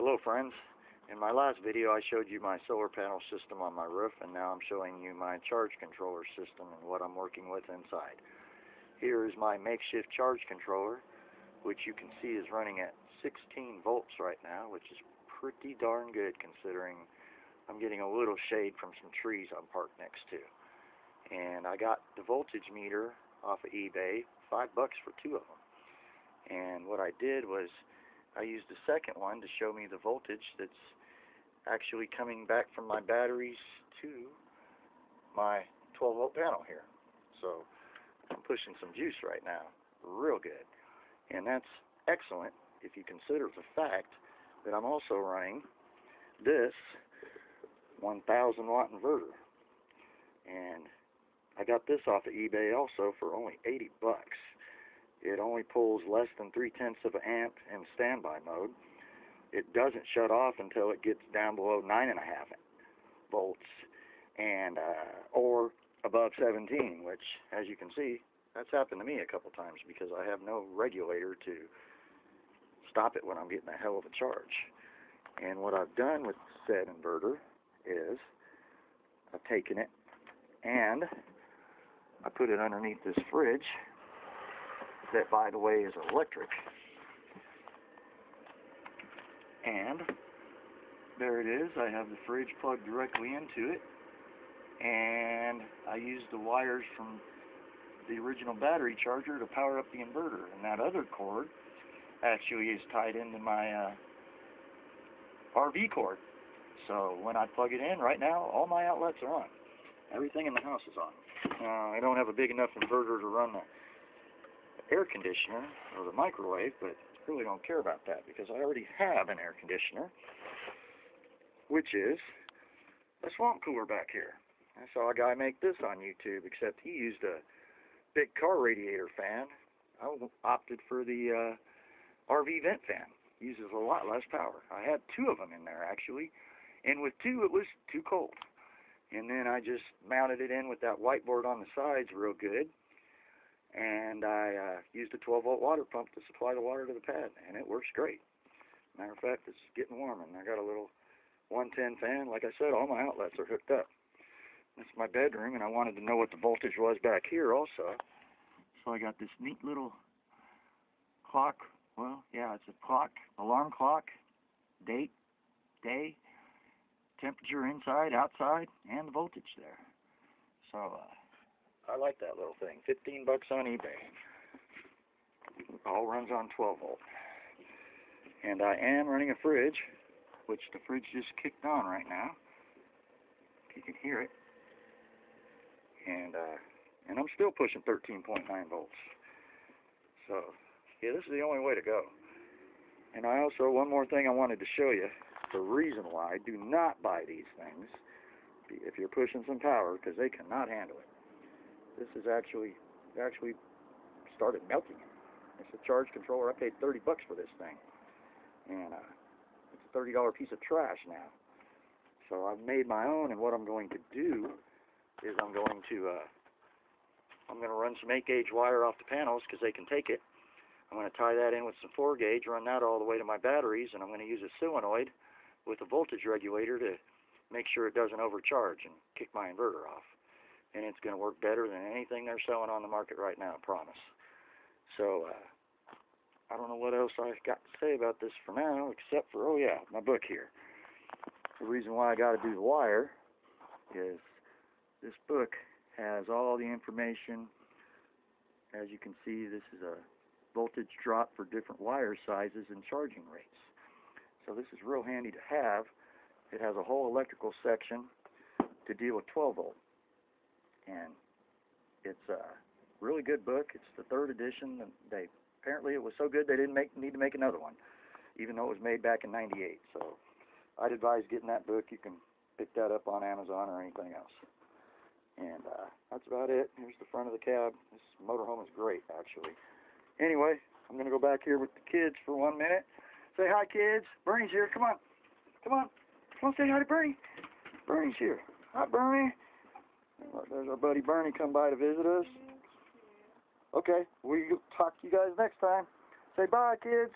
Hello friends. In my last video I showed you my solar panel system on my roof, and now I'm showing you my charge controller system and what I'm working with inside. Here is my makeshift charge controller, which you can see is running at 16 volts right now, which is pretty darn good considering I'm getting a little shade from some trees I'm parked next to. And I got the voltage meter off of eBay, $5 for two of them. And what I did was I used the second one to show me the voltage that's actually coming back from my batteries to my 12 volt panel here. So I'm pushing some juice right now, real good. And that's excellent if you consider the fact that I'm also running this 1000 watt inverter. And I got this off of eBay also for only $80. It only pulls less than 0.3 of an amp in standby mode. It doesn't shut off until it gets down below 9.5 volts and or above 17, which, as you can see, that's happened to me a couple times because I have no regulator to stop it when I'm getting a hell of a charge. And what I've done with said inverter is I've taken it and I put it underneath this fridge that, by the way, is electric. And there it is. I have the fridge plugged directly into it, and I used the wires from the original battery charger to power up the inverter, and that other cord actually is tied into my RV cord. So when I plug it in right now, all my outlets are on. Everything in the house is on. I don't have a big enough inverter to run the air conditioner or the microwave, but really don't care about that because I already have an air conditioner, which is a swamp cooler back here. I saw a guy make this on YouTube, except he used a big car radiator fan. I opted for the RV vent fan. Uses a lot less power. I had two of them in there actually, and with two it was too cold. And then I just mounted it in with that whiteboard on the sides real good, and I used a 12 volt water pump to supply the water to the pad, and it works great. Matter of fact, it's getting warmer, and I got a little 110 fan. Like I said, all my outlets are hooked up. That's my bedroom, and I wanted to know what the voltage was back here also. So I got this neat little clock. Well, yeah, it's a clock, alarm clock, date, day, temperature inside, outside, and the voltage there. So I like that little thing. $15 on eBay. All runs on 12 volt. And I am running a fridge, which the fridge just kicked on right now, if you can hear it. And I'm still pushing 13.9 volts. So yeah, this is the only way to go. And I also, one more thing I wanted to show you, the reason why. Do not buy these things if you're pushing some power, because they cannot handle it. This is actually started melting. It's a charge controller. I paid $30 for this thing, and it's a $30 piece of trash now. So I've made my own, and what I'm going to do is I'm going to run some 8-gauge wire off the panels because they can take it. I'm going to tie that in with some 4-gauge, run that all the way to my batteries, and I'm going to use a solenoid with a voltage regulator to make sure it doesn't overcharge and kick my inverter off. And it's going to work better than anything they're selling on the market right now, I promise. So I don't know what else I've got to say about this for now, except for, oh yeah, my book here. The reason why I got to do the wire is this book has all the information. As you can see, this is a voltage drop for different wire sizes and charging rates. So this is real handy to have. It has a whole electrical section to deal with 12 volt. And it's a really good book. It's the 3rd edition. Apparently it was so good they didn't need to make another one, even though it was made back in '98. So I'd advise getting that book. You can pick that up on Amazon or anything else. And that's about it. Here's the front of the cab. This motorhome is great, actually. Anyway, I'm going to go back here with the kids for 1 minute. Say hi, kids. Bernie's here. Come on. Come on. Come on, say hi to Bernie. Bernie's here. Hi, Bernie. There's our buddy Bernie come by to visit us. Okay, we'll talk to you guys next time. Say bye, kids.